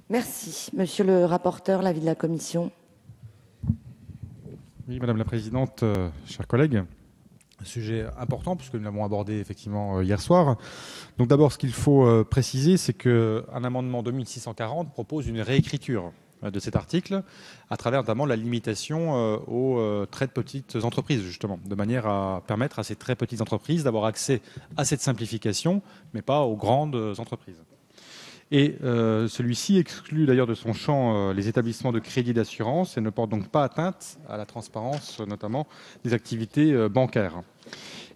Merci. Monsieur le rapporteur, l'avis de la commission. Oui, Madame la Présidente, chers collègues, un sujet important puisque nous l'avons abordé effectivement hier soir. Donc d'abord, ce qu'il faut préciser, c'est qu'un amendement 2640 propose une réécriture de cet article à travers notamment la limitation aux très petites entreprises, justement, de manière à permettre à ces très petites entreprises d'avoir accès à cette simplification, mais pas aux grandes entreprises. Et celui-ci exclut d'ailleurs de son champ les établissements de crédit d'assurance et ne porte donc pas atteinte à la transparence, notamment des activités bancaires.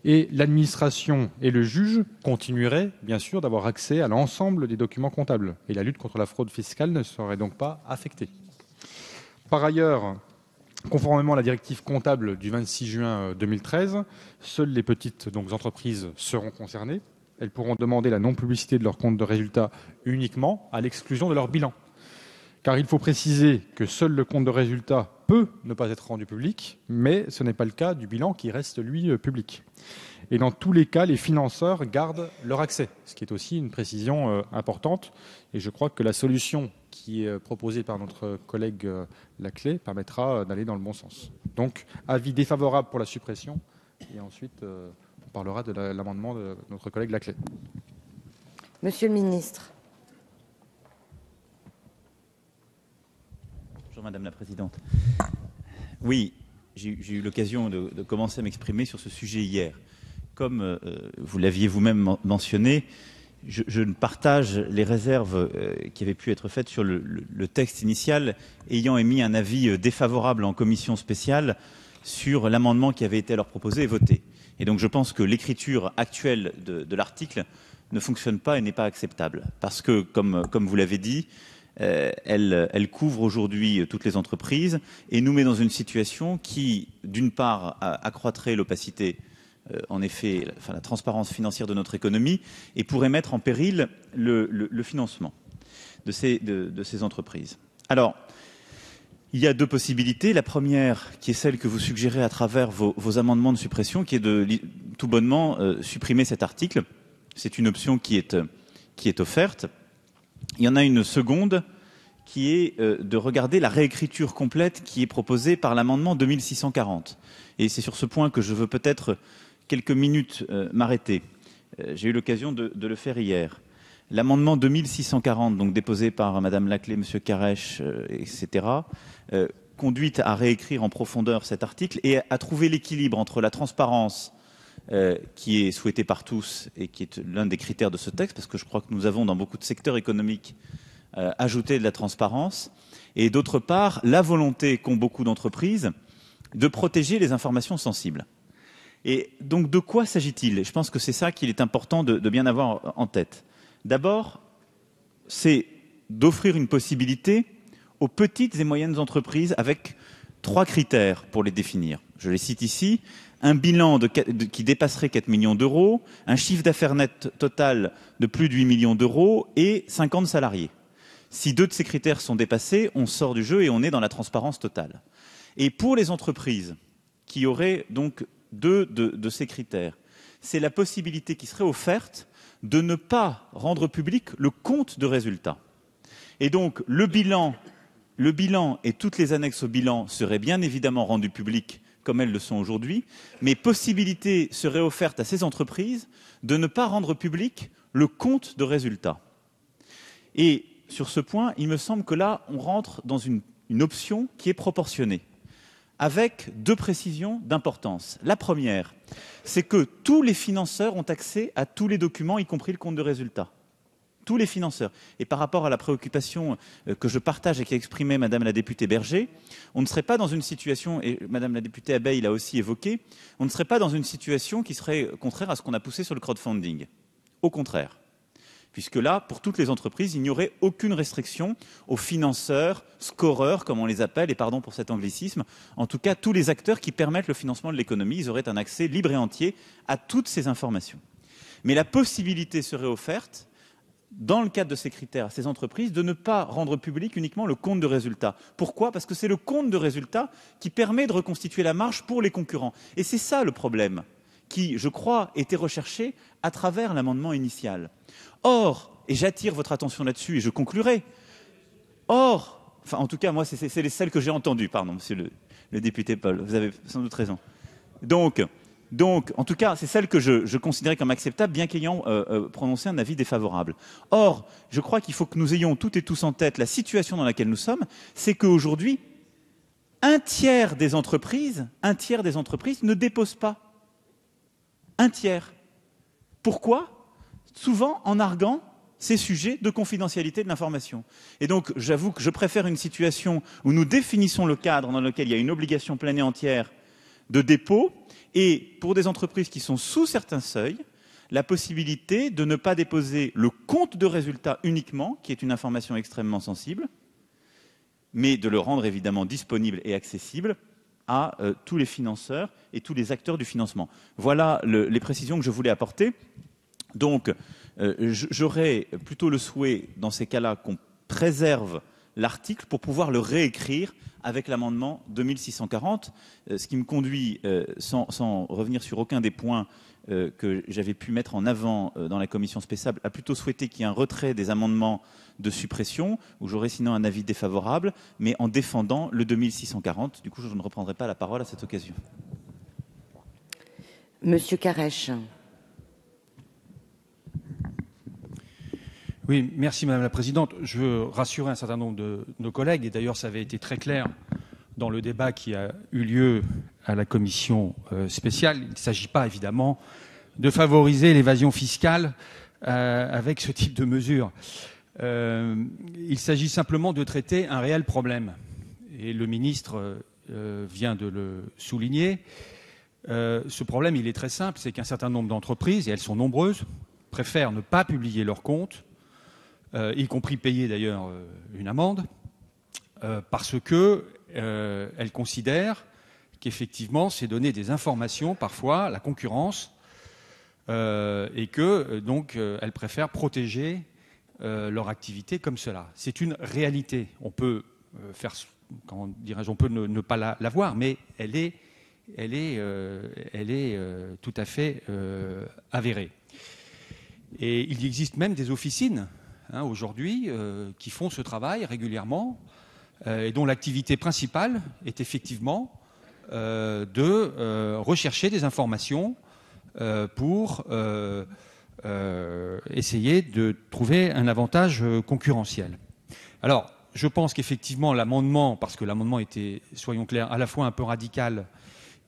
Et l'administration et le juge continueraient, bien sûr, d'avoir accès à l'ensemble des documents comptables. Et la lutte contre la fraude fiscale ne serait donc pas affectée. Par ailleurs, conformément à la directive comptable du 26 juin 2013, seules les petites entreprises seront concernées. Elles pourront demander la non-publicité de leur compte de résultat uniquement à l'exclusion de leur bilan. Car il faut préciser que seul le compte de résultat peut ne pas être rendu public, mais ce n'est pas le cas du bilan qui reste, lui, public. Et dans tous les cas, les financeurs gardent leur accès, ce qui est aussi une précision importante. Et je crois que la solution qui est proposée par notre collègue Laclais permettra d'aller dans le bon sens. Donc, avis défavorable pour la suppression, et ensuite on parlera de l'amendement de notre collègue Laclais. Monsieur le ministre. Bonjour Madame la Présidente. Oui, j'ai eu l'occasion de commencer à m'exprimer sur ce sujet hier. Comme vous l'aviez vous-même mentionné, je ne partage les réserves qui avaient pu être faites sur le texte initial, ayant émis un avis défavorable en commission spéciale sur l'amendement qui avait été alors proposé et voté. Et donc je pense que l'écriture actuelle de l'article ne fonctionne pas et n'est pas acceptable. Parce que, comme vous l'avez dit, elle couvre aujourd'hui toutes les entreprises et nous met dans une situation qui, d'une part, accroîtrait l'opacité, en effet, la transparence financière de notre économie et pourrait mettre en péril le financement de ces entreprises. Alors, il y a deux possibilités. La première, qui est celle que vous suggérez à travers vos amendements de suppression, qui est de tout bonnement supprimer cet article. C'est une option qui est offerte. Il y en a une seconde qui est de regarder la réécriture complète qui est proposée par l'amendement 2640. Et c'est sur ce point que je veux peut-être quelques minutes m'arrêter. J'ai eu l'occasion de le faire hier. L'amendement 2640, donc déposé par Madame Laclais, Monsieur Carèche, etc., conduit à réécrire en profondeur cet article et à trouver l'équilibre entre la transparence qui est souhaitée par tous et qui est l'un des critères de ce texte, parce que je crois que nous avons dans beaucoup de secteurs économiques ajouté de la transparence, et d'autre part, la volonté qu'ont beaucoup d'entreprises de protéger les informations sensibles. Et donc, de quoi s'agit-il? Je pense que c'est ça qu'il est important de bien avoir en tête. D'abord, c'est d'offrir une possibilité aux petites et moyennes entreprises avec 3 critères pour les définir. Je les cite ici. Un bilan qui dépasserait 4 millions d'euros, un chiffre d'affaires net total de plus de 8 millions d'euros et 50 salariés. Si 2 de ces critères sont dépassés, on sort du jeu et on est dans la transparence totale. Et pour les entreprises qui auraient donc 2 de ces critères, c'est la possibilité qui serait offerte de ne pas rendre public le compte de résultat. Et donc, le bilan et toutes les annexes au bilan seraient bien évidemment rendus publics comme elles le sont aujourd'hui, mais possibilité serait offerte à ces entreprises de ne pas rendre public le compte de résultat. Et sur ce point, il me semble que là, on rentre dans une option qui est proportionnée, avec 2 précisions d'importance. La première, c'est que tous les financeurs ont accès à tous les documents, y compris le compte de résultat. Tous les financeurs. Et par rapport à la préoccupation que je partage et qu'a exprimée Madame la députée Berger, on ne serait pas dans une situation, et Madame la députée Abeille l'a aussi évoqué, on ne serait pas dans une situation qui serait contraire à ce qu'on a poussé sur le crowdfunding. Au contraire. Puisque là, pour toutes les entreprises, il n'y aurait aucune restriction aux financeurs, scoreurs, comme on les appelle, et pardon pour cet anglicisme, en tout cas tous les acteurs qui permettent le financement de l'économie, ils auraient un accès libre et entier à toutes ces informations. Mais la possibilité serait offerte, dans le cadre de ces critères, à ces entreprises, de ne pas rendre public uniquement le compte de résultat. Pourquoi? Parce que c'est le compte de résultat qui permet de reconstituer la marge pour les concurrents. Et c'est ça le problème qui, je crois, était recherché à travers l'amendement initial. Or, et j'attire votre attention là-dessus et je conclurai, Or, enfin, en tout cas, moi, c'est celle que j'ai entendue, pardon, monsieur le député Paul, vous avez sans doute raison. Donc, en tout cas, c'est celle que je considérais comme acceptable, bien qu'ayant prononcé un avis défavorable. Or, je crois qu'il faut que nous ayons toutes et tous en tête la situation dans laquelle nous sommes, c'est qu'aujourd'hui, un tiers des entreprises ne déposent pas. Un tiers. Pourquoi ? Souvent en arguant ces sujets de confidentialité de l'information. Et donc, j'avoue que je préfère une situation où nous définissons le cadre dans lequel il y a une obligation pleine et entière de dépôt, et pour des entreprises qui sont sous certains seuils, la possibilité de ne pas déposer le compte de résultat uniquement, qui est une information extrêmement sensible, mais de le rendre évidemment disponible et accessible à tous les financeurs et tous les acteurs du financement. Voilà les précisions que je voulais apporter. Donc, j'aurais plutôt le souhait, dans ces cas-là, qu'on préserve l'article pour pouvoir le réécrire avec l'amendement 2640, ce qui me conduit, sans revenir sur aucun des points que j'avais pu mettre en avant dans la commission spéciale, à plutôt souhaiter qu'il y ait un retrait des amendements de suppression, où j'aurais sinon un avis défavorable, mais en défendant le 2640. Du coup, je ne reprendrai pas la parole à cette occasion. Monsieur Carèche. Oui, merci Madame la Présidente. Je veux rassurer un certain nombre de nos collègues, et d'ailleurs ça avait été très clair dans le débat qui a eu lieu à la commission spéciale. Il ne s'agit pas évidemment de favoriser l'évasion fiscale avec ce type de mesures. Il s'agit simplement de traiter un réel problème. Et le ministre vient de le souligner. Ce problème, il est très simple, c'est qu'un certain nombre d'entreprises, et elles sont nombreuses, préfèrent ne pas publier leurs comptes, y compris payer d'ailleurs une amende, parce qu'elles considèrent qu'effectivement, c'est donner des informations parfois à la concurrence, et que donc elles préfèrent protéger leur activité comme cela. C'est une réalité. On peut faire, comment dirais-je, on peut ne pas la voir, mais elle est tout à fait avérée. Et il existe même des officines aujourd'hui qui font ce travail régulièrement et dont l'activité principale est effectivement de rechercher des informations pour essayer de trouver un avantage concurrentiel. Alors, je pense qu'effectivement l'amendement, parce que l'amendement était, soyons clairs, à la fois un peu radical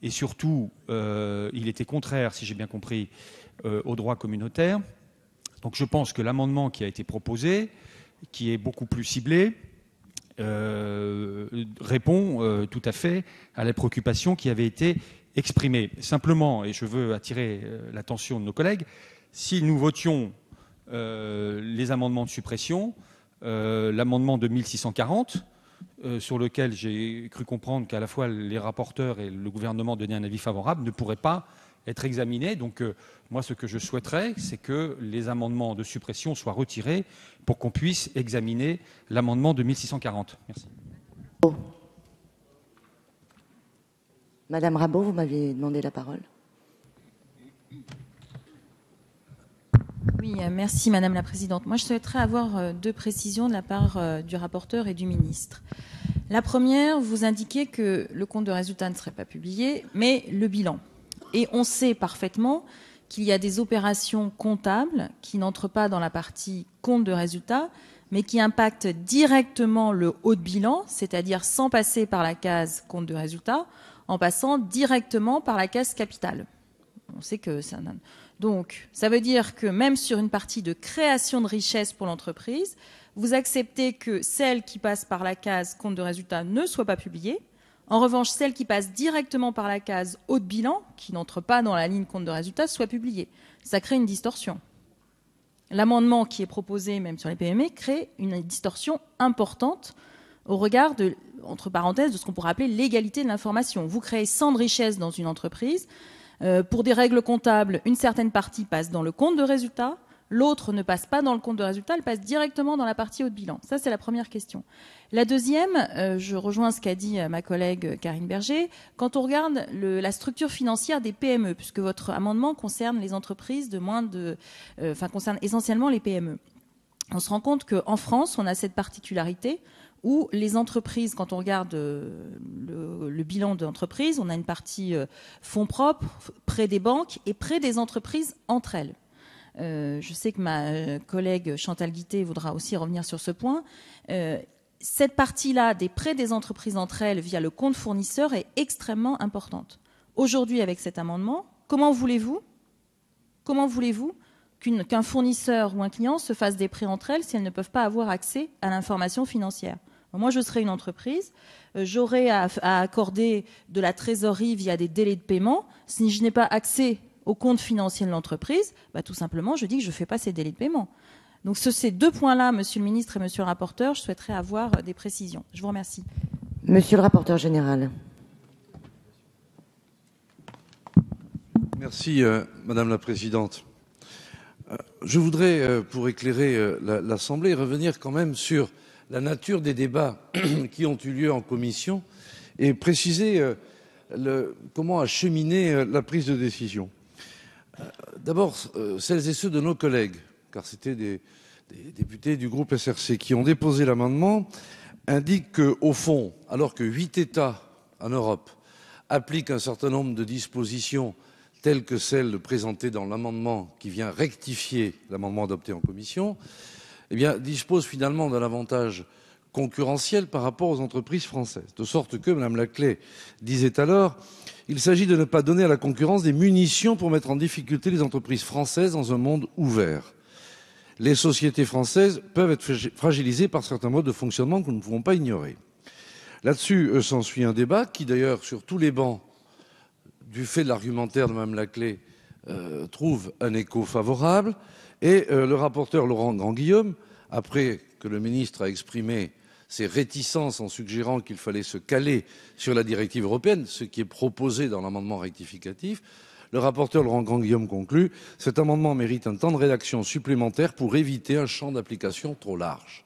et surtout il était contraire, si j'ai bien compris, au droit communautaire. Donc je pense que l'amendement qui a été proposé, qui est beaucoup plus ciblé, répond tout à fait à la préoccupation qui avait été exprimée. Simplement, et je veux attirer l'attention de nos collègues, si nous votions les amendements de suppression, l'amendement de 1640, sur lequel j'ai cru comprendre qu'à la fois les rapporteurs et le gouvernement donnaient un avis favorable, ne pourrait pas être examiné. Donc moi, ce que je souhaiterais, c'est que les amendements de suppression soient retirés pour qu'on puisse examiner l'amendement de 1640. Merci. Madame Rabault, vous m'aviez demandé la parole. Oui, merci Madame la Présidente. Moi, je souhaiterais avoir deux précisions de la part du rapporteur et du ministre. La première, vous indiquez que le compte de résultat ne serait pas publié, mais le bilan. Et on sait parfaitement qu'il y a des opérations comptables qui n'entrent pas dans la partie compte de résultat, mais qui impactent directement le haut de bilan, c'est-à-dire sans passer par la case compte de résultat, en passant directement par la case capital. On sait que ça... Donc, ça veut dire que même sur une partie de création de richesse pour l'entreprise, vous acceptez que celle qui passe par la case compte de résultat ne soit pas publiée. En revanche, celle qui passe directement par la case haut de bilan, qui n'entre pas dans la ligne compte de résultat, soit publiée. Ça crée une distorsion. L'amendement qui est proposé, même sur les PME, crée une distorsion importante au regard de, entre parenthèses, de ce qu'on pourrait appeler l'égalité de l'information. Vous créez 100 de richesse dans une entreprise. Pour des règles comptables, une certaine partie passe dans le compte de résultat, l'autre ne passe pas dans le compte de résultat, elle passe directement dans la partie haut de bilan. Ça, c'est la première question. La deuxième, je rejoins ce qu'a dit ma collègue Karine Berger, quand on regarde la structure financière des PME, puisque votre amendement concerne les entreprises de moins de... concerne essentiellement les PME. on se rend compte qu'en France, on a cette particularité où les entreprises, quand on regarde le bilan d'entreprise, on a une partie fonds propres, prêt des banques et prêt des entreprises entre elles. Je sais que ma collègue Chantal Guittet voudra aussi revenir sur ce point. Cette partie-là des prêts des entreprises entre elles via le compte fournisseur est extrêmement importante. Aujourd'hui, avec cet amendement, comment voulez-vous qu'un fournisseur ou un client se fasse des prêts entre elles si elles ne peuvent pas avoir accès à l'information financière? Moi, je serais une entreprise, j'aurais à accorder de la trésorerie via des délais de paiement. Si je n'ai pas accès au compte financier de l'entreprise, tout simplement, je dis que je ne fais pas ces délais de paiement. Donc, ces deux points-là, Monsieur le ministre et Monsieur le rapporteur, je souhaiterais avoir des précisions. Je vous remercie. Monsieur le rapporteur général. Merci, Madame la Présidente. Je voudrais, pour éclairer l'Assemblée, revenir quand même sur la nature des débats qui ont eu lieu en commission et préciser comment a cheminé la prise de décision. D'abord, celles et ceux de nos collègues, car c'était des députés du groupe SRC qui ont déposé l'amendement, indiquent qu'au fond, alors que 8 États en Europe appliquent un certain nombre de dispositions telles que celles présentées dans l'amendement qui vient rectifier l'amendement adopté en commission, dispose finalement d'un avantage concurrentiel par rapport aux entreprises françaises. De sorte que, Mme Laclais disait alors, il s'agit de ne pas donner à la concurrence des munitions pour mettre en difficulté les entreprises françaises dans un monde ouvert. Les sociétés françaises peuvent être fragilisées par certains modes de fonctionnement que nous ne pouvons pas ignorer. Là-dessus, s'ensuit un débat qui, d'ailleurs, sur tous les bancs, du fait de l'argumentaire de Mme Laclais, trouve un écho favorable. Et le rapporteur Laurent Grandguillaume, après que le ministre a exprimé ses réticences en suggérant qu'il fallait se caler sur la directive européenne, ce qui est proposé dans l'amendement rectificatif, le rapporteur Laurent Grandguillaume conclut « Cet amendement mérite un temps de rédaction supplémentaire pour éviter un champ d'application trop large ».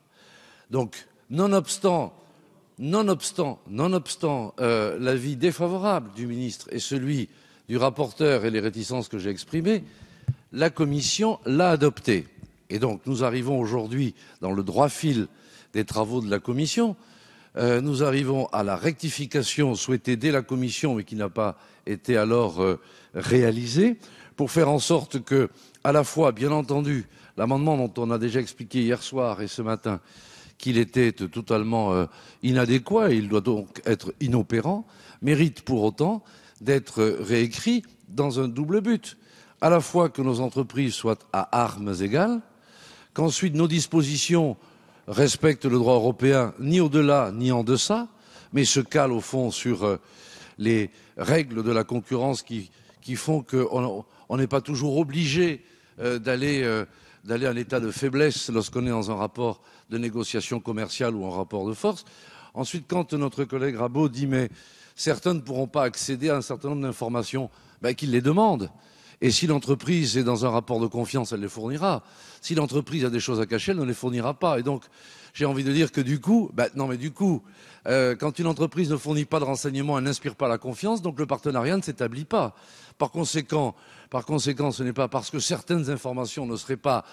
Donc, nonobstant l'avis défavorable du ministre et celui du rapporteur et les réticences que j'ai exprimées, la Commission l'a adopté. Et donc, nous arrivons aujourd'hui dans le droit fil des travaux de la Commission. Nous arrivons à la rectification souhaitée dès la Commission, mais qui n'a pas été alors réalisée, pour faire en sorte que, à la fois, bien entendu, l'amendement dont on a déjà expliqué hier soir et ce matin qu'il était totalement inadéquat et il doit donc être inopérant, mérite pour autant d'être réécrit dans un double but. À la fois que nos entreprises soient à armes égales, qu'ensuite nos dispositions respectent le droit européen ni au-delà ni en deçà, mais se calent au fond sur les règles de la concurrence qui font qu'on n'est pas toujours obligé d'aller à l'état de faiblesse lorsqu'on est dans un rapport de négociation commerciale ou un rapport de force. Ensuite, quand notre collègue Rabault dit mais certains ne pourront pas accéder à un certain nombre d'informations, qu'ils les demandent. Et si l'entreprise est dans un rapport de confiance, elle les fournira. Si l'entreprise a des choses à cacher, elle ne les fournira pas. Et donc, j'ai envie de dire que du coup, quand une entreprise ne fournit pas de renseignements, elle n'inspire pas la confiance, donc le partenariat ne s'établit pas. Par conséquent, ce n'est pas parce que certaines informations ne seraient pas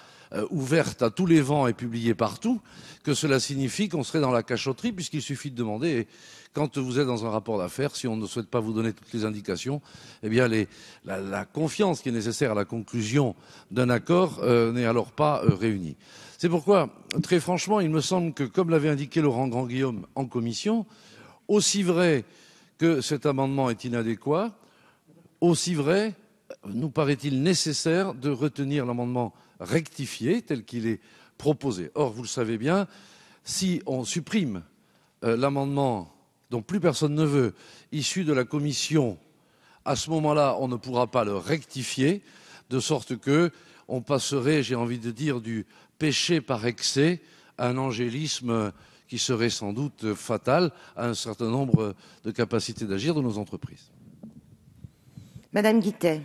ouvertes à tous les vents et publiées partout que cela signifie qu'on serait dans la cachotterie, puisqu'il suffit de demander. Et quand vous êtes dans un rapport d'affaires, si on ne souhaite pas vous donner toutes les indications, la confiance qui est nécessaire à la conclusion d'un accord n'est alors pas réunie. C'est pourquoi, très franchement, il me semble que, comme l'avait indiqué Laurent Grandguillaume en commission, aussi vrai que cet amendement est inadéquat, aussi vrai nous paraît-il nécessaire de retenir l'amendement rectifié tel qu'il est proposé. Or, vous le savez bien, si on supprime l'amendement dont plus personne ne veut, issu de la commission, à ce moment-là, on ne pourra pas le rectifier, de sorte que on passerait, j'ai envie de dire, du péché par excès à un angélisme qui serait sans doute fatal à un certain nombre de capacités d'agir de nos entreprises. Madame Guittet.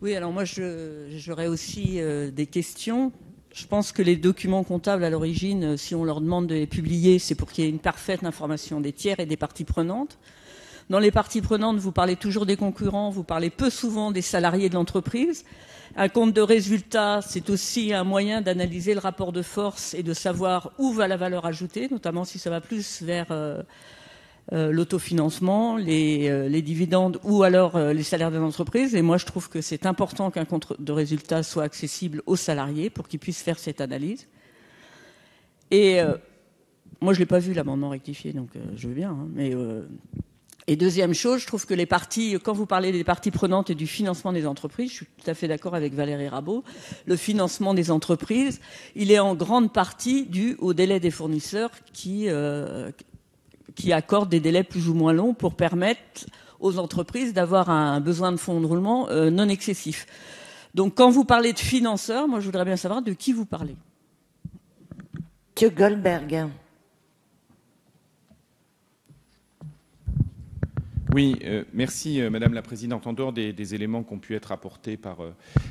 Oui, alors moi, j'aurais aussi des questions. Je pense que les documents comptables, à l'origine, si on leur demande de les publier, c'est pour qu'il y ait une parfaite information des tiers et des parties prenantes. Dans les parties prenantes, vous parlez toujours des concurrents, vous parlez peu souvent des salariés de l'entreprise. Un compte de résultat, c'est aussi un moyen d'analyser le rapport de force et de savoir où va la valeur ajoutée, notamment si ça va plus vers l'autofinancement, les dividendes ou alors les salaires des entreprises. Et moi, je trouve que c'est important qu'un compte de résultat soit accessible aux salariés pour qu'ils puissent faire cette analyse. Et moi, je l'ai pas vu, l'amendement rectifié, donc je veux bien. Et deuxième chose, je trouve que les parties, quand vous parlez des parties prenantes et du financement des entreprises, je suis tout à fait d'accord avec Valérie Rabault, le financement des entreprises, il est en grande partie dû au délai des fournisseurs qui accordent des délais plus ou moins longs pour permettre aux entreprises d'avoir un besoin de fonds de roulement non excessif. Donc quand vous parlez de financeurs, moi je voudrais bien savoir de qui vous parlez. Monsieur Goldberg. Oui, merci Madame la Présidente. En dehors des éléments qui ont pu être apportés par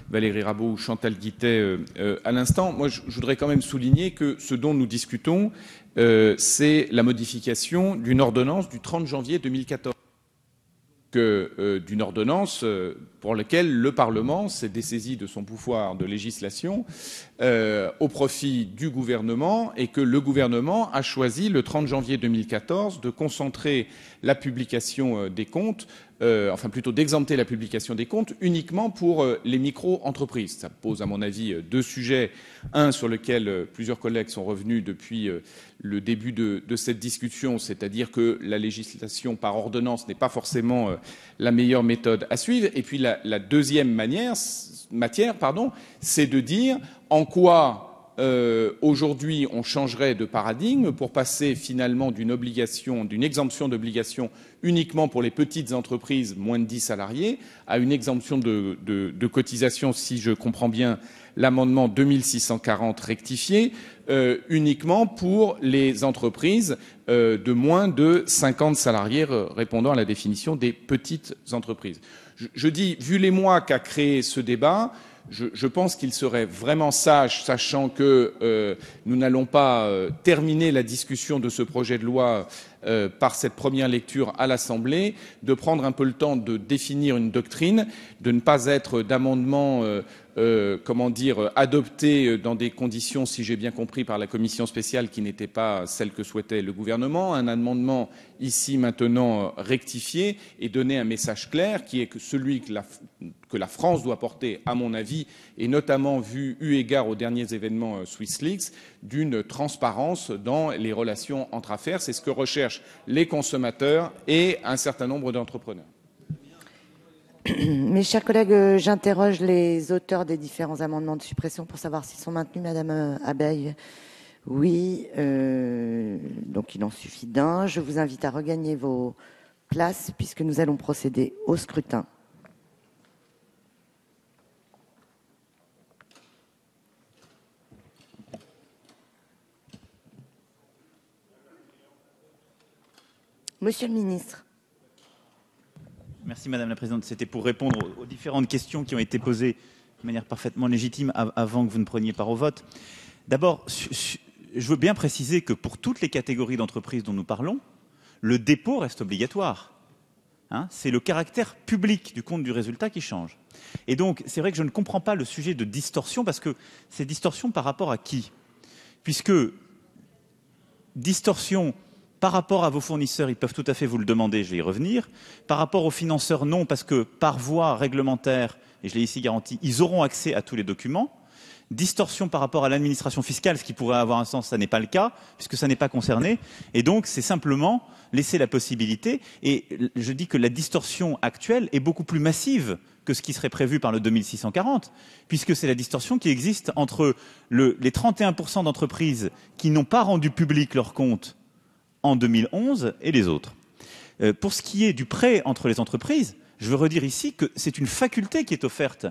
Valérie Rabault ou Chantal Guittet à l'instant, moi je voudrais quand même souligner que ce dont nous discutons, c'est la modification d'une ordonnance du 30 janvier 2014. D'une ordonnance pour laquelle le Parlement s'est dessaisi de son pouvoir de législation au profit du gouvernement et que le gouvernement a choisi le 30 janvier 2014 de concentrer la publication des comptes, enfin plutôt d'exempter la publication des comptes uniquement pour les micro-entreprises. Ça pose à mon avis deux sujets. Un sur lequel plusieurs collègues sont revenus depuis le début de cette discussion, c'est-à-dire que la législation par ordonnance n'est pas forcément la meilleure méthode à suivre. Et puis la deuxième matière, c'est de dire en quoi aujourd'hui on changerait de paradigme pour passer finalement d'une exemption d'obligation uniquement pour les petites entreprises moins de 10 salariés à une exemption de cotisation, si je comprends bien l'amendement 2640 rectifié, uniquement pour les entreprises de moins de 50 salariés, répondant à la définition des petites entreprises. Je dis, vu les mois qu'a créé ce débat, je pense qu'il serait vraiment sage, sachant que nous n'allons pas terminer la discussion de ce projet de loi par cette première lecture à l'Assemblée, de prendre un peu le temps de définir une doctrine, de ne pas être d'amendements adoptés dans des conditions, si j'ai bien compris, par la commission spéciale qui n'étaient pas celles que souhaitait le gouvernement, un amendement ici maintenant rectifié et donner un message clair qui est que celui que la France doit porter, à mon avis, et notamment eu égard aux derniers événements SwissLeaks, d'une transparence dans les relations entre affaires. C'est ce que recherchent les consommateurs et un certain nombre d'entrepreneurs. Mes chers collègues, j'interroge les auteurs des différents amendements de suppression pour savoir s'ils sont maintenus. Madame Abeille, oui, donc il en suffit d'un. Je vous invite à regagner vos places puisque nous allons procéder au scrutin. Monsieur le ministre. Merci Madame la Présidente. C'était pour répondre aux différentes questions qui ont été posées de manière parfaitement légitime avant que vous ne preniez part au vote. D'abord, je veux bien préciser que pour toutes les catégories d'entreprises dont nous parlons, le dépôt reste obligatoire. C'est le caractère public du compte du résultat qui change. Et donc, c'est vrai que je ne comprends pas le sujet de distorsion, parce que c'est distorsion par rapport à qui ? Puisque distorsion par rapport à vos fournisseurs, ils peuvent tout à fait vous le demander, je vais y revenir. Par rapport aux financeurs, non, parce que par voie réglementaire, et je l'ai ici garanti, ils auront accès à tous les documents. Distorsion par rapport à l'administration fiscale, ce qui pourrait avoir un sens, ça n'est pas le cas, puisque ça n'est pas concerné. Et donc, c'est simplement laisser la possibilité. Et je dis que la distorsion actuelle est beaucoup plus massive que ce qui serait prévu par le 2640, puisque c'est la distorsion qui existe entre les 31% d'entreprises qui n'ont pas rendu public leurs comptes en 2011 et les autres. Pour ce qui est du prêt entre les entreprises, je veux redire ici que c'est une faculté qui est offerte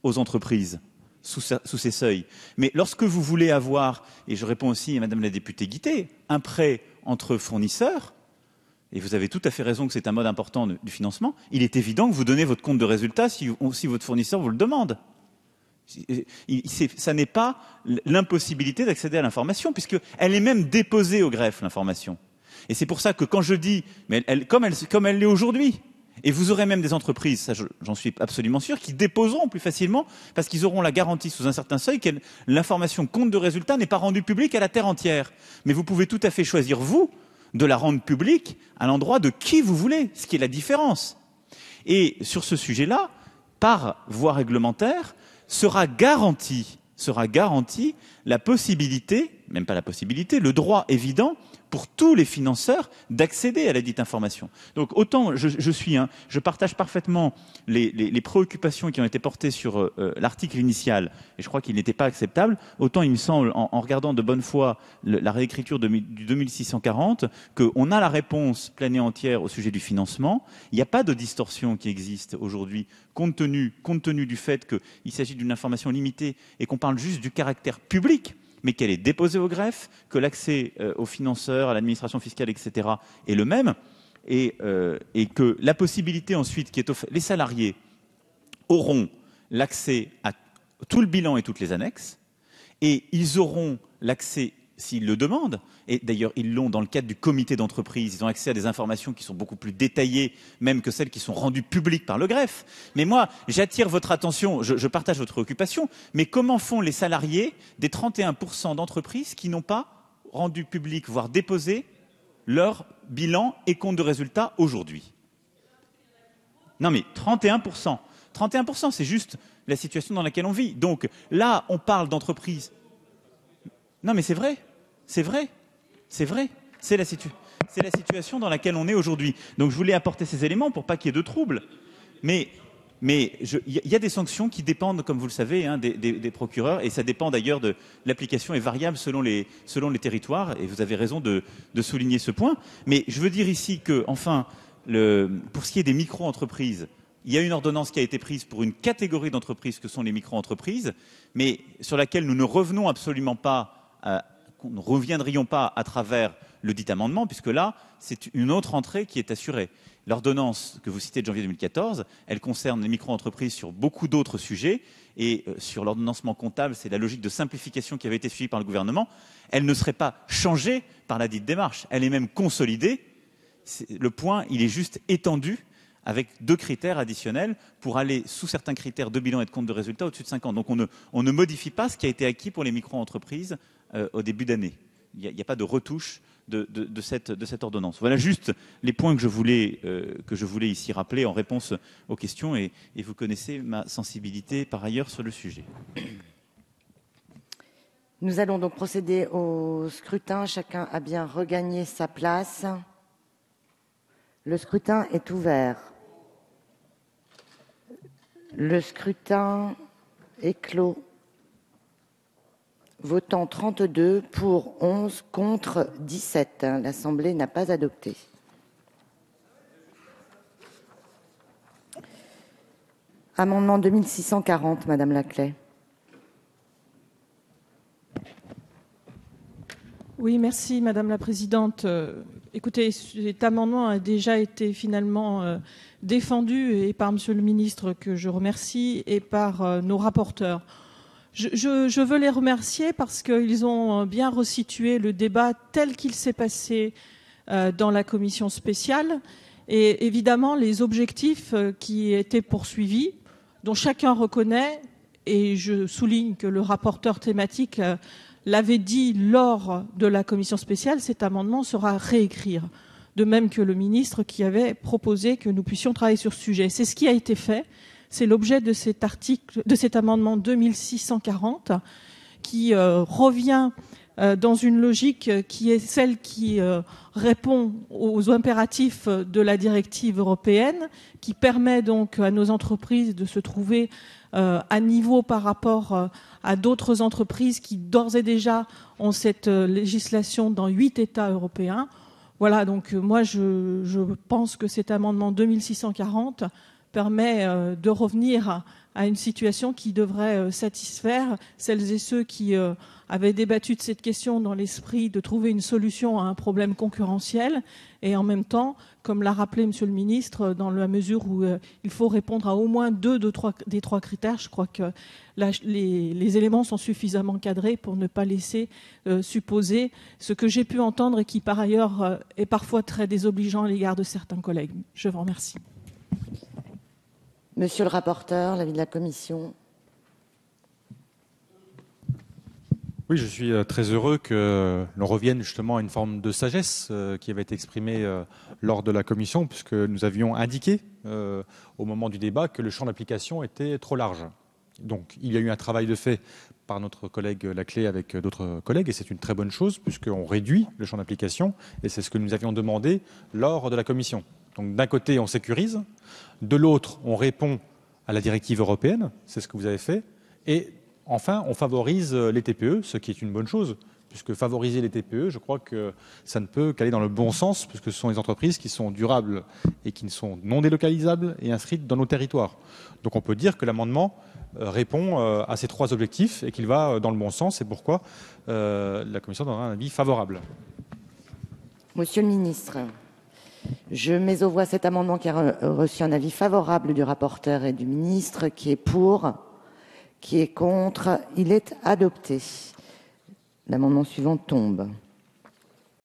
aux entreprises sous ces seuils. Mais lorsque vous voulez avoir, et je réponds aussi à Madame la députée Guittet, un prêt entre fournisseurs, et vous avez tout à fait raison que c'est un mode important du financement, il est évident que vous donnez votre compte de résultat si votre fournisseur vous le demande. Ça n'est pas l'impossibilité d'accéder à l'information, puisqu'elle est même déposée au greffe, l'information. Et c'est pour ça que quand je dis, mais comme elle l'est aujourd'hui, et vous aurez même des entreprises, ça j'en suis absolument sûr, qui déposeront plus facilement parce qu'ils auront la garantie sous un certain seuil que l'information compte de résultat n'est pas rendue publique à la terre entière. Mais vous pouvez tout à fait choisir, vous, de la rendre publique à l'endroit de qui vous voulez, ce qui est la différence. Et sur ce sujet-là, par voie réglementaire, sera garantie la possibilité, même pas la possibilité, le droit évident pour tous les financeurs d'accéder à la dite information. Donc autant je partage parfaitement les préoccupations qui ont été portées sur l'article initial, et je crois qu'il n'était pas acceptable, autant il me semble, en regardant de bonne foi la réécriture du 2640, qu'on a la réponse pleine et entière au sujet du financement. Il n'y a pas de distorsion qui existe aujourd'hui, compte tenu du fait qu'il s'agit d'une information limitée et qu'on parle juste du caractère public, mais qu'elle est déposée au greffe, que l'accès aux financeurs, à l'administration fiscale, etc. est le même, et que la possibilité ensuite qui est offerte, les salariés auront l'accès à tout le bilan et toutes les annexes, et ils auront l'accès s'ils le demandent, et d'ailleurs ils l'ont dans le cadre du comité d'entreprise, ils ont accès à des informations qui sont beaucoup plus détaillées, même que celles qui sont rendues publiques par le greffe. Mais moi, j'attire votre attention, je partage votre préoccupation, mais comment font les salariés des 31% d'entreprises qui n'ont pas rendu public, voire déposé, leur bilan et compte de résultat aujourd'hui? Non mais 31%. 31%, c'est juste la situation dans laquelle on vit. Donc là, on parle d'entreprises. Non mais c'est vrai. C'est vrai, c'est la situation dans laquelle on est aujourd'hui. Donc je voulais apporter ces éléments pour pas qu'il y ait de troubles. Mais il y a des sanctions qui dépendent, comme vous le savez, des procureurs, et ça dépend d'ailleurs de l'application est variable selon les territoires, et vous avez raison de souligner ce point. Mais je veux dire ici que, enfin, pour ce qui est des micro-entreprises, il y a une ordonnance qui a été prise pour une catégorie d'entreprises que sont les micro-entreprises, mais sur laquelle nous ne revenons absolument pas nous ne reviendrions pas à travers le dit amendement, puisque là, c'est une autre entrée qui est assurée. L'ordonnance que vous citez de janvier 2014, elle concerne les micro-entreprises sur beaucoup d'autres sujets, et sur l'ordonnancement comptable, c'est la logique de simplification qui avait été suivie par le gouvernement. Elle ne serait pas changée par la dite démarche, elle est même consolidée. Le point, il est juste étendu avec 2 critères additionnels pour aller sous certains critères de bilan et de compte de résultat au-dessus de 5 ans. Donc on ne modifie pas ce qui a été acquis pour les micro-entreprises au début d'année. Il n'y a pas de retouche de cette ordonnance. Voilà juste les points que je voulais ici rappeler en réponse aux questions, et vous connaissez ma sensibilité par ailleurs sur le sujet. Nous allons donc procéder au scrutin. Chacun a bien regagné sa place. Le scrutin est ouvert. Le scrutin est clos. Votant 32, pour 11, contre 17. L'Assemblée n'a pas adopté. Amendement 2640, Madame Laclais. Oui, merci Madame la Présidente. Écoutez, cet amendement a déjà été finalement défendu et par Monsieur le Ministre, que je remercie, et par nos rapporteurs. Je veux les remercier parce qu'ils ont bien resitué le débat tel qu'il s'est passé dans la commission spéciale, et évidemment les objectifs qui étaient poursuivis, dont chacun reconnaît, et je souligne que le rapporteur thématique l'avait dit lors de la commission spéciale, cet amendement sera à réécrire, de même que le ministre qui avait proposé que nous puissions travailler sur ce sujet. C'est ce qui a été fait. C'est l'objet de cet amendement 2640 qui revient dans une logique qui est celle qui répond aux impératifs de la directive européenne, qui permet donc à nos entreprises de se trouver à niveau par rapport à d'autres entreprises qui d'ores et déjà ont cette législation dans 8 États européens. Voilà, donc moi je pense que cet amendement 2640 permet de revenir à une situation qui devrait satisfaire celles et ceux qui avait débattu de cette question dans l'esprit de trouver une solution à un problème concurrentiel et en même temps, comme l'a rappelé Monsieur le ministre, dans la mesure où il faut répondre à au moins deux des trois critères, je crois que les éléments sont suffisamment cadrés pour ne pas laisser supposer ce que j'ai pu entendre et qui par ailleurs est parfois très désobligeant à l'égard de certains collègues. Je vous remercie. Monsieur le rapporteur, l'avis de la commission. Oui, je suis très heureux que l'on revienne justement à une forme de sagesse qui avait été exprimée lors de la commission, puisque nous avions indiqué au moment du débat que le champ d'application était trop large. Donc il y a eu un travail de fait par notre collègue Laclais avec d'autres collègues, et c'est une très bonne chose, puisqu'on réduit le champ d'application, et c'est ce que nous avions demandé lors de la commission. Donc d'un côté, on sécurise, de l'autre, on répond à la directive européenne, c'est ce que vous avez fait, et enfin, on favorise les TPE, ce qui est une bonne chose, puisque favoriser les TPE, je crois que ça ne peut qu'aller dans le bon sens, puisque ce sont des entreprises qui sont durables et qui sont non délocalisables et inscrites dans nos territoires. Donc on peut dire que l'amendement répond à ces trois objectifs et qu'il va dans le bon sens, c'est pourquoi la Commission donnera un avis favorable. Monsieur le ministre, je mets aux voix cet amendement qui a reçu un avis favorable du rapporteur et du ministre, qui est pour, qui est contre. Il est adopté. L'amendement suivant tombe.